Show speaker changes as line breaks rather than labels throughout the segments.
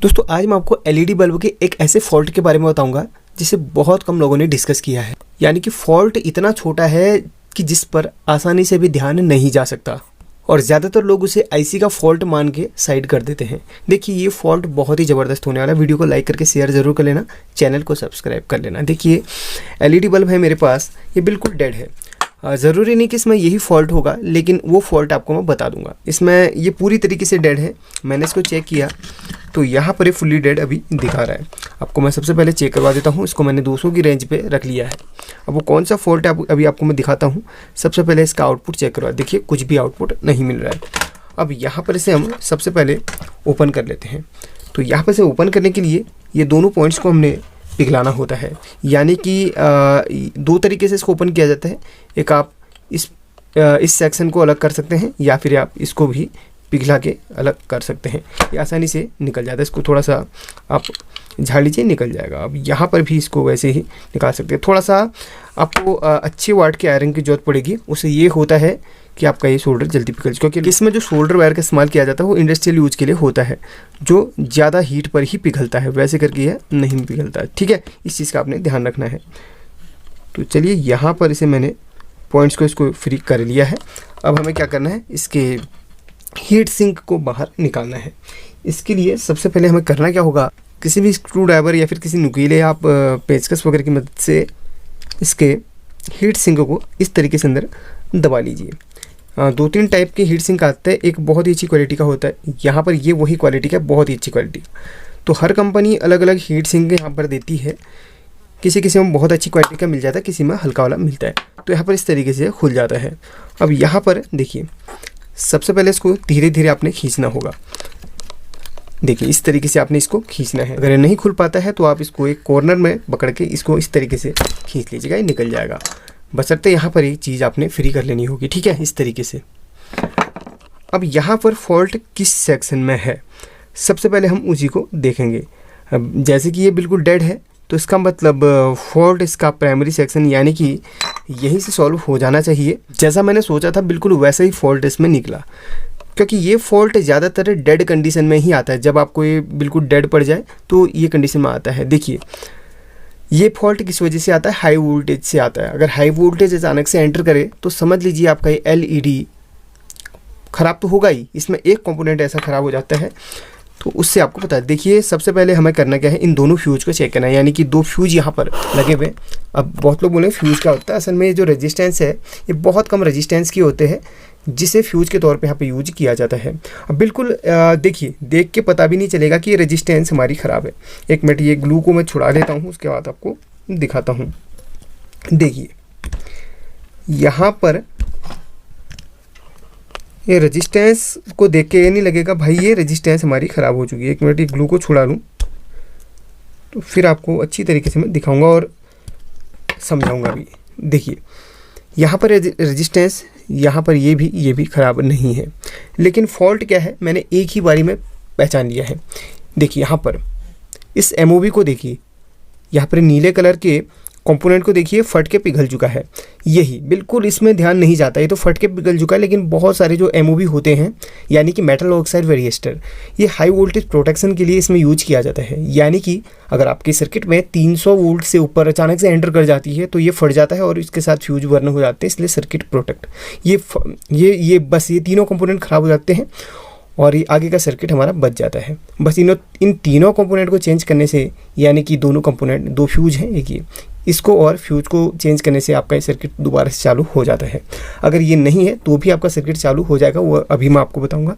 दोस्तों आज मैं आपको एलईडी बल्ब के एक ऐसे फॉल्ट के बारे में बताऊंगा जिसे बहुत कम लोगों ने डिस्कस किया है। यानी कि फॉल्ट इतना छोटा है कि जिस पर आसानी से भी ध्यान नहीं जा सकता और ज़्यादातर लोग उसे आईसी का फॉल्ट मान के साइड कर देते हैं। देखिए ये फॉल्ट बहुत ही ज़बरदस्त होने वाला है। वीडियो को लाइक करके शेयर ज़रूर कर लेना, चैनल को सब्सक्राइब कर लेना। देखिए एलईडी बल्ब है मेरे पास, ये बिल्कुल डेड है। ज़रूरी नहीं कि इसमें यही फॉल्ट होगा, लेकिन वो फॉल्ट आपको मैं बता दूंगा। इसमें ये पूरी तरीके से डेड है। मैंने इसको चेक किया तो यहाँ पर ये फुल्ली डेड अभी दिखा रहा है। आपको मैं सबसे पहले चेक करवा देता हूँ। इसको मैंने 200 की रेंज पे रख लिया है। अब वो कौन सा फॉल्ट है अभी आपको मैं दिखाता हूँ। सबसे पहले इसका आउटपुट चेक करवा। देखिए कुछ भी आउटपुट नहीं मिल रहा है। अब यहाँ पर इसे हम सबसे पहले ओपन कर लेते हैं। तो यहाँ पर से ओपन करने के लिए ये दोनों पॉइंट्स को हमने पिघलाना होता है। यानी कि दो तरीके से इसको ओपन किया जाता है। एक आप इस सेक्शन को अलग कर सकते हैं या फिर आप इसको भी पिघला के अलग कर सकते हैं। ये आसानी से निकल जाता है। इसको थोड़ा सा आप झाड़ लीजिए, निकल जाएगा। अब यहाँ पर भी इसको वैसे ही निकाल सकते हैं। थोड़ा सा आपको अच्छे वाट के आयरन की जरूरत पड़ेगी। उससे ये होता है कि आपका ये सोल्डर जल्दी पिघल जाए, क्योंकि इसमें जो सोल्डर वायर का इस्तेमाल किया जाता है वो इंडस्ट्रियल यूज के लिए होता है, जो ज़्यादा हीट पर ही पिघलता है। वैसे करके यह नहीं पिघलता है। ठीक है, इस चीज़ का आपने ध्यान रखना है। तो चलिए यहाँ पर इसे मैंने पॉइंट्स को इसको फ्री कर लिया है। अब हमें क्या करना है, इसके हीट सिंक को बाहर निकालना है। इसके लिए सबसे पहले हमें करना क्या होगा, किसी भी स्क्रू ड्राइवर या फिर किसी नुकीले आप पेचकस वगैरह की मदद से इसके हीट सिंक को इस तरीके से अंदर दबा लीजिए। 2-3 टाइप के हीट सिंक आते हैं। एक बहुत ही अच्छी क्वालिटी का होता है, यहाँ पर ये वही क्वालिटी का, बहुत ही अच्छी क्वालिटी। तो हर कंपनी अलग अलग हीट सिंक यहाँ पर देती है। किसी में बहुत अच्छी क्वालिटी का मिल जाता है, किसी में हल्का वाला मिलता है। तो यहाँ पर इस तरीके से खुल जाता है। अब यहाँ पर देखिए सबसे पहले इसको धीरे धीरे आपने खींचना होगा। देखिए इस तरीके से आपने इसको खींचना है। अगर ये नहीं खुल पाता है तो आप इसको एक कॉर्नर में पकड़ के इसको इस तरीके से खींच लीजिएगा, ये निकल जाएगा। बशर्ते यहाँ पर एक चीज़ आपने फ्री कर लेनी होगी। ठीक है, इस तरीके से। अब यहाँ पर फॉल्ट किस सेक्शन में है, सबसे पहले हम उसी को देखेंगे। अब जैसे कि ये बिल्कुल डेड है तो इसका मतलब फॉल्ट इसका प्राइमरी सेक्शन यानी कि यहीं से सॉल्व हो जाना चाहिए। जैसा मैंने सोचा था बिल्कुल वैसा ही फॉल्ट इसमें निकला, क्योंकि ये फॉल्ट ज़्यादातर डेड कंडीशन में ही आता है। जब आपको ये बिल्कुल डेड पड़ जाए तो ये कंडीशन में आता है। देखिए ये फॉल्ट किस वजह से आता है, हाई वोल्टेज से आता है। अगर हाई वोल्टेज अचानक से एंटर करे तो समझ लीजिए आपका ये एलईडी ख़राब तो होगा ही, इसमें एक कंपोनेंट ऐसा ख़राब हो जाता है। तो उससे आपको पता है। देखिए सबसे पहले हमें करना क्या है, इन दोनों फ्यूज को चेक करना है। यानी कि 2 फ्यूज यहाँ पर लगे हुए। अब बहुत लोग बोले फ्यूज क्या होता है, असल में जो रेजिस्टेंस है ये बहुत कम रेजिस्टेंस के होते हैं, जिसे फ्यूज के तौर पे यहाँ पे यूज किया जाता है। अब बिल्कुल देखिए देख के पता भी नहीं चलेगा कि ये रेजिस्टेंस हमारी ख़राब है। एक मिनट, ये ग्लू को मैं छुड़ा लेता हूँ, उसके बाद आपको दिखाता हूँ। देखिए यहाँ पर ये रेजिस्टेंस को देख के ये नहीं लगेगा भाई ये रेजिस्टेंस हमारी ख़राब हो चुकी है। एक मिनट, ये ग्लू को छुड़ा लूँ तो फिर आपको अच्छी तरीके से मैं दिखाऊंगा और समझाऊंगा भी। देखिए यहाँ पर रेजिस्टेंस, यहाँ पर ये भी ख़राब नहीं है, लेकिन फॉल्ट क्या है मैंने एक ही बारी में पहचान लिया है। देखिए यहाँ पर इस एमओवी को देखिए, यहाँ पर नीले कलर के कंपोनेंट को देखिए फट के पिघल चुका है। यही बिल्कुल इसमें ध्यान नहीं जाता, ये तो फट के पिघल चुका है। लेकिन बहुत सारे जो एमओवी होते हैं यानी कि मेटल ऑक्साइड वेरिएस्टर, ये हाई वोल्टेज प्रोटेक्शन के लिए इसमें यूज किया जाता है। यानी कि अगर आपके सर्किट में 300 वोल्ट से ऊपर अचानक से एंटर कर जाती है तो ये फट जाता है और इसके साथ फ्यूज बर्न हो जाते हैं, इसलिए सर्किट प्रोटेक्ट ये बस ये तीनों कंपोनेंट ख़राब हो जाते हैं और ये आगे का सर्किट हमारा बच जाता है। बस इन तीनों कंपोनेंट को चेंज करने से, यानी कि दोनों कंपोनेंट 2 फ्यूज हैं, एक ये, इसको और फ्यूज को चेंज करने से आपका ये सर्किट दोबारा से चालू हो जाता है। अगर ये नहीं है तो भी आपका सर्किट चालू हो जाएगा, वो अभी मैं आपको बताऊंगा।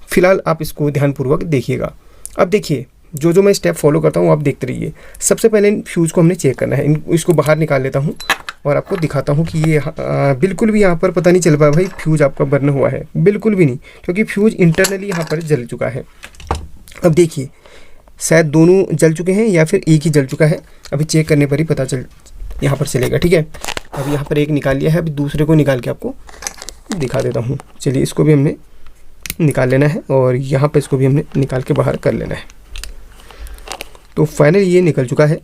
फिलहाल आप इसको ध्यानपूर्वक देखिएगा। अब देखिए जो मैं स्टेप फॉलो करता हूँ आप देखते रहिए। सबसे पहले इन फ्यूज़ को हमने चेक करना है। इसको बाहर निकाल लेता हूँ और आपको दिखाता हूँ कि ये बिल्कुल भी यहाँ पर पता नहीं चल पाया भाई फ्यूज़ आपका बर्न हुआ है, बिल्कुल भी नहीं, क्योंकि फ्यूज़ इंटरनली यहाँ पर जल चुका है। अब देखिए शायद दोनों जल चुके हैं या फिर एक ही जल चुका है, अभी चेक करने पर ही पता यहाँ पर चलेगा। ठीक है, अब यहाँ पर एक निकाल लिया है, अभी दूसरे को निकाल के आपको दिखा देता हूँ। चलिए इसको भी हमने निकाल लेना है और यहाँ पर इसको भी हमने निकाल के बाहर कर लेना है। तो फाइनली ये निकल चुका है।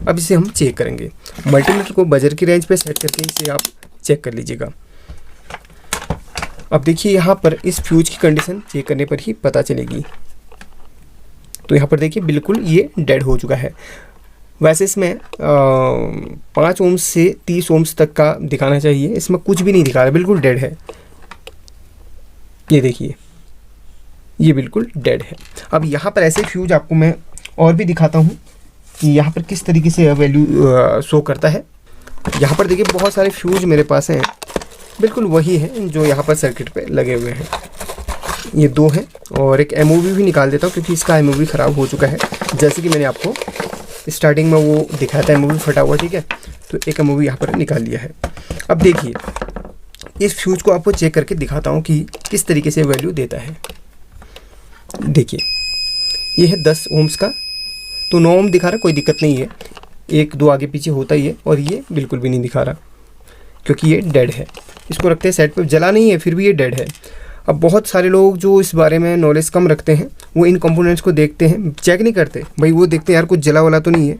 अब इसे हम चेक करेंगे। मल्टीमीटर को बजर की रेंज पे सेट करके इसे आप चेक कर लीजिएगा। अब देखिए यहाँ पर इस फ्यूज की कंडीशन चेक करने पर ही पता चलेगी। तो यहाँ पर देखिए बिल्कुल ये डेड हो चुका है। वैसे इसमें 5 ओम्स से 30 ओम्स तक का दिखाना चाहिए, इसमें कुछ भी नहीं दिखा रहा, बिल्कुल डेड है। ये देखिए ये बिल्कुल डेड है। अब यहाँ पर ऐसे फ्यूज आपको मैं और भी दिखाता हूँ कि यहाँ पर किस तरीके से वैल्यू शो करता है। यहाँ पर देखिए बहुत सारे फ्यूज मेरे पास हैं, बिल्कुल वही है जो यहाँ पर सर्किट पे लगे हुए हैं। ये 2 हैं और एक एमओवी भी निकाल देता हूँ क्योंकि इसका एमओवी ख़राब हो चुका है, जैसे कि मैंने आपको स्टार्टिंग में वो दिखाया था एमओवी फटा हुआ, ठीक है। तो एक एमओवी यहाँ पर निकाल लिया है। अब देखिए इस फ्यूज को आपको चेक करके दिखाता हूँ कि किस तरीके से वैल्यू देता है। देखिए ये है 10 ओम्स का, तो 9 ओम दिखा रहा, कोई दिक्कत नहीं है, 1-2 आगे पीछे होता ही है। और ये बिल्कुल भी नहीं दिखा रहा क्योंकि ये डेड है। इसको रखते हैं साइड पे, जला नहीं है फिर भी ये डेड है। अब बहुत सारे लोग जो इस बारे में नॉलेज कम रखते हैं वो इन कंपोनेंट्स को देखते हैं, चेक नहीं करते भाई। वो देखते हैं यार कुछ जला वाला तो नहीं है,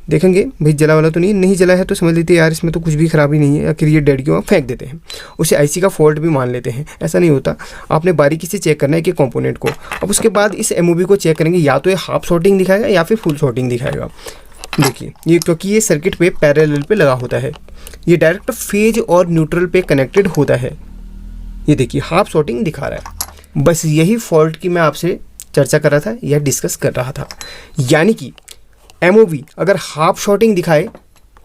देखेंगे भाई जला वाला तो नहीं है, नहीं जला है तो समझ लेते हैं यार इसमें तो कुछ भी खराबी नहीं है, या फिर ये डेड क्यों, फेंक देते हैं, उसे आईसी का फॉल्ट भी मान लेते हैं। ऐसा नहीं होता, आपने बारीकी से चेक करना है कि कंपोनेंट को। अब उसके बाद इस एमओवी को चेक करेंगे, या तो ये हाफ शॉर्टिंग दिखाएगा या फिर फुल शॉर्टिंग दिखाएगा। देखिए ये क्योंकि ये सर्किट पे पैरेलल पे लगा होता है, ये डायरेक्ट फेज और न्यूट्रल पे कनेक्टेड होता है। ये देखिए हाफ शॉर्टिंग दिखा रहा है। बस यही फॉल्ट की मैं आपसे चर्चा कर रहा था या डिस्कस कर रहा था, यानी कि एमओवी अगर हाफ शॉर्टिंग दिखाए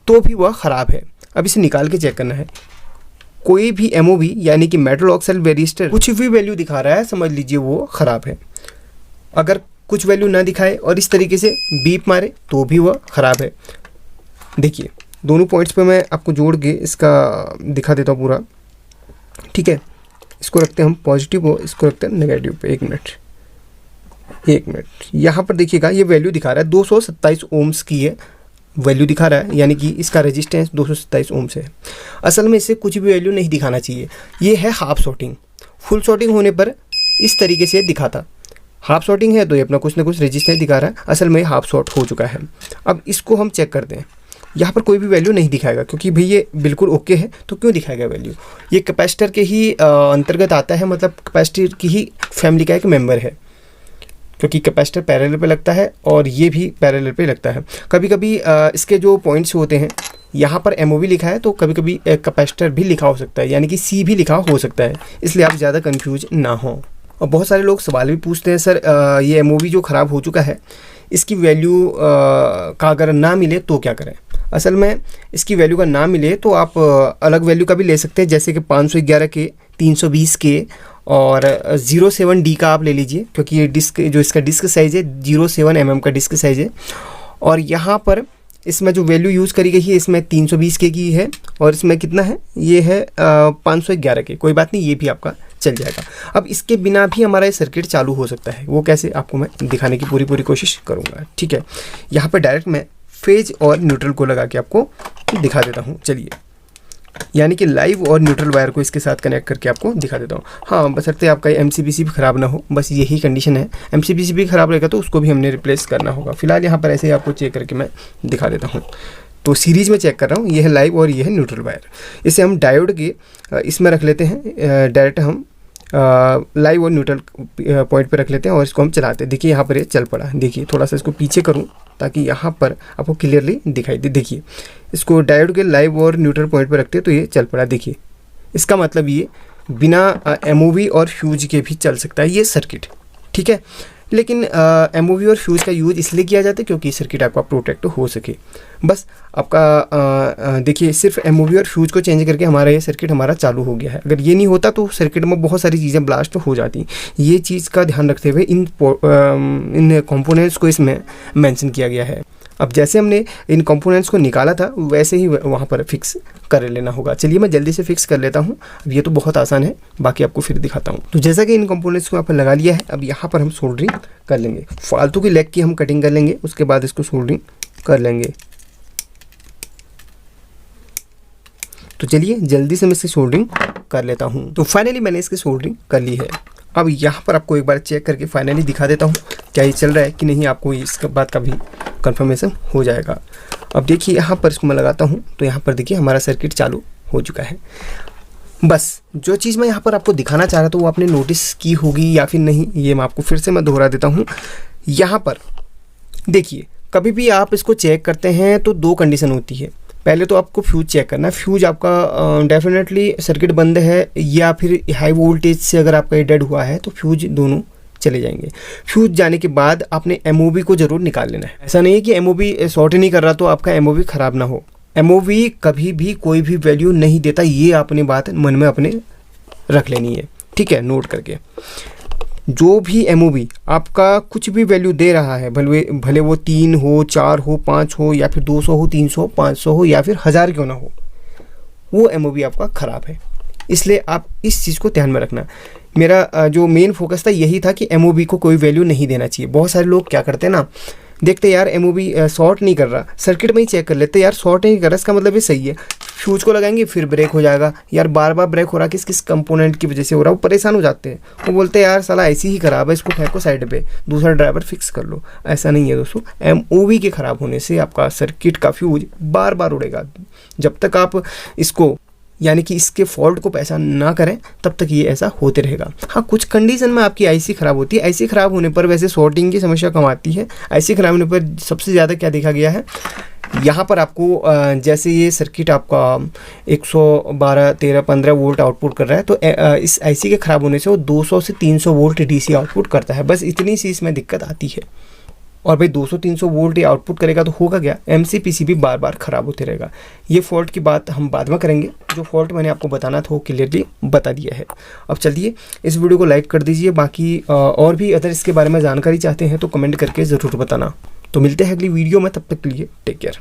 तो भी वह ख़राब है। अब इसे निकाल के चेक करना है। कोई भी एमओवी यानी कि मेटल ऑक्साइड वेरिस्टर कुछ भी वैल्यू दिखा रहा है, समझ लीजिए वो ख़राब है। अगर कुछ वैल्यू ना दिखाए और इस तरीके से बीप मारे तो भी वह ख़राब है। देखिए दोनों पॉइंट्स पे मैं आपको जोड़ के इसका दिखा देता हूँ पूरा, ठीक है। इसको रखते हैं हम पॉजिटिव और इसको रखते हैं नेगेटिव पे। एक मिनट यहाँ पर देखिएगा ये वैल्यू दिखा रहा है 227 ओम्स की है वैल्यू दिखा रहा है, यानी कि इसका रेजिस्टेंस 227 ओम्स है। असल में इसे कुछ भी वैल्यू नहीं दिखाना चाहिए। ये है हाफ शॉर्टिंग। फुल शॉर्टिंग होने पर इस तरीके से दिखाता, हाफ शॉर्टिंग है तो ये अपना कुछ ना कुछ रेजिस्टेंस दिखा रहा है, असल में हाफ शॉर्ट हो चुका है। अब इसको हम चेक करते हैं। यहाँ पर कोई भी वैल्यू नहीं दिखाएगा क्योंकि भाई ये बिल्कुल ओके है, तो क्यों दिखाएगा वैल्यू। ये कैपेसिटर के ही अंतर्गत आता है, मतलब कैपेसिटर की ही फैमिली का एक मेंबर है, क्योंकि कैपेसिटर पैरेलल पे लगता है और ये भी पैरेलल पे लगता है। कभी कभी इसके जो पॉइंट्स होते हैं यहाँ पर एमओवी लिखा है तो कभी कभी कैपेसिटर भी लिखा हो सकता है, यानी कि सी भी लिखा हो सकता है, इसलिए आप ज़्यादा कन्फ्यूज ना हो। और बहुत सारे लोग सवाल भी पूछते हैं, सर ये एमओवी जो ख़राब हो चुका है इसकी वैल्यू का अगर ना मिले तो क्या करें। असल में इसकी वैल्यू का ना मिले तो आप अलग वैल्यू का भी ले सकते हैं, जैसे कि 511 के, 320 के और 07D का आप ले लीजिए, क्योंकि ये डिस्क जो इसका डिस्क साइज़ है 07 mm का डिस्क साइज़ है। और यहाँ पर इसमें जो वैल्यू यूज़ करी गई है इसमें 320 के की है और इसमें कितना है, ये है 511 के। कोई बात नहीं, ये भी आपका चल जाएगा। अब इसके बिना भी हमारा ये सर्किट चालू हो सकता है, वो कैसे आपको मैं दिखाने की पूरी कोशिश करूँगा, ठीक है। यहाँ पर डायरेक्ट मैं फेज और न्यूट्रल को लगा के आपको दिखा देता हूँ। चलिए, यानी कि लाइव और न्यूट्रल वायर को इसके साथ कनेक्ट करके आपको दिखा देता हूँ। हाँ, बशर्ते आपका MCBC भी ख़राब ना हो, बस यही कंडीशन है। MCBC भी ख़राब रहेगा तो उसको भी हमने रिप्लेस करना होगा। फिलहाल यहाँ पर ऐसे ही आपको चेक करके मैं दिखा देता हूँ। तो सीरीज़ में चेक कर रहा हूँ, ये है लाइव और ये है न्यूट्रल वायर। इसे हम डायोड के इसमें रख लेते हैं, डायरेक्ट हम लाइव और न्यूट्रल पॉइंट पे रख लेते हैं और इसको हम चलाते हैं। देखिए यहाँ पर ये चल पड़ा। देखिए थोड़ा सा इसको पीछे करूँ ताकि यहाँ पर आपको क्लियरली दिखाई दे। देखिए इसको डायोड के लाइव और न्यूट्रल पॉइंट पे रखते हैं तो ये चल पड़ा। देखिए इसका मतलब ये बिना एमओवी और फ्यूज के भी चल सकता है ये सर्किट, ठीक है। लेकिन एमओवी और फ्यूज का यूज़ इसलिए किया जाता है क्योंकि सर्किट आपका प्रोटेक्ट हो सके। बस आपका देखिए सिर्फ एमओवी और फ्यूज को चेंज करके हमारा ये सर्किट हमारा चालू हो गया है। अगर ये नहीं होता तो सर्किट में बहुत सारी चीज़ें ब्लास्ट हो जाती। ये चीज़ का ध्यान रखते हुए इन कंपोनेंट्स को इसमें मेंशन किया गया है। अब जैसे हमने इन कंपोनेंट्स को निकाला था वैसे ही वहाँ पर फिक्स कर लेना होगा। चलिए मैं जल्दी से फिक्स कर लेता हूँ। अब ये तो बहुत आसान है, बाकी आपको फिर दिखाता हूँ। तो जैसा कि इन कंपोनेंट्स को यहाँ पर लगा लिया है, अब यहाँ पर हम सोल्डरिंग कर लेंगे। फालतू की लेग की हम कटिंग कर लेंगे, उसके बाद इसको सोल्डरिंग कर लेंगे। तो चलिए जल्दी से मैं इसकी सोल्डरिंग कर लेता हूँ। तो फाइनली मैंने इसकी सोल्डरिंग कर ली है। अब यहाँ पर आपको एक बार चेक करके फाइनली दिखा देता हूँ क्या ये चल रहा है कि नहीं, आपको इसके बात का भी कंफर्मेशन हो जाएगा। अब देखिए यहाँ पर इसको मैं लगाता हूँ तो यहाँ पर देखिए हमारा सर्किट चालू हो चुका है। बस जो चीज़ मैं यहाँ पर आपको दिखाना चाह रहा था वो आपने नोटिस की होगी या फिर नहीं, ये मैं आपको फिर से मैं दोहरा देता हूँ। यहाँ पर देखिए, कभी भी आप इसको चेक करते हैं तो दो कंडीशन होती है। पहले तो आपको फ्यूज चेक करना है, फ्यूज आपका डेफिनेटली सर्किट बंद है या फिर हाई वोल्टेज से अगर आपका ये डेड हुआ है तो फ्यूज दोनों चले जाएंगे। फ्यूज जाने के बाद आपने एमओवी को ज़रूर निकाल लेना है। ऐसा नहीं है कि एमओवी शॉर्ट नहीं कर रहा तो आपका एमओवी ख़राब ना हो। एमओवी कभी भी कोई भी वैल्यू नहीं देता, ये आपने बात मन में अपने रख लेनी है, ठीक है, नोट करके। जो भी एमओवी आपका कुछ भी वैल्यू दे रहा है, भले वो 3 हो, 4 हो, 5 हो या फिर 200 हो, 300, 500 हो या फिर 1000 क्यों ना हो, वो एमओवी आपका ख़राब है। इसलिए आप इस चीज़ को ध्यान में रखना। मेरा जो मेन फोकस था यही था कि एमओवी को कोई वैल्यू नहीं देना चाहिए। बहुत सारे लोग क्या करते हैं ना, देखते यार एमओवी शॉर्ट नहीं कर रहा, सर्किट में ही चेक कर लेते यार शॉर्ट नहीं कर रहा, इसका मतलब ये सही है। फ्यूज को लगाएंगे फिर ब्रेक हो जाएगा, यार बार बार ब्रेक हो रहा, किस किस कंपोनेंट की वजह से हो रहा, वो परेशान हो जाते हैं। वो बोलते हैं यार साला ऐसी ही ख़राब है, इसको फेंको साइड पे, दूसरा ड्राइवर फिक्स कर लो। ऐसा नहीं है दोस्तों, एमओवी के ख़राब होने से आपका सर्किट का फ्यूज बार बार उड़ेगा। जब तक आप इसको यानी कि इसके फॉल्ट को पहचान ना करें तब तक ये ऐसा होते रहेगा। हाँ, कुछ कंडीशन में आपकी आईसी ख़राब होती है। आईसी ख़राब होने पर वैसे शॉर्टिंग की समस्या कम आती है। आईसी ख़राब होने पर सबसे ज़्यादा क्या देखा गया है, यहाँ पर आपको जैसे ये सर्किट आपका 112, 13, 15 वोल्ट आउटपुट कर रहा है, तो इस आईसी के ख़राब होने से वो 200 से 300 वोल्ट डीसी आउटपुट करता है। बस इतनी सी इसमें दिक्कत आती है। और भाई 200-300 वोल्ट ये आउटपुट करेगा तो होगा क्या, एमसीपीसीबी बार बार ख़राब होते रहेगा। ये फॉल्ट की बात हम बाद में करेंगे। जो फॉल्ट मैंने आपको बताना था वो क्लियरली बता दिया है। अब चलिए इस वीडियो को लाइक कर दीजिए। बाकी और भी अगर इसके बारे में जानकारी चाहते हैं तो कमेंट करके ज़रूर बताना। तो मिलते हैं अगली वीडियो में, तब तक के लिए टेक केयर।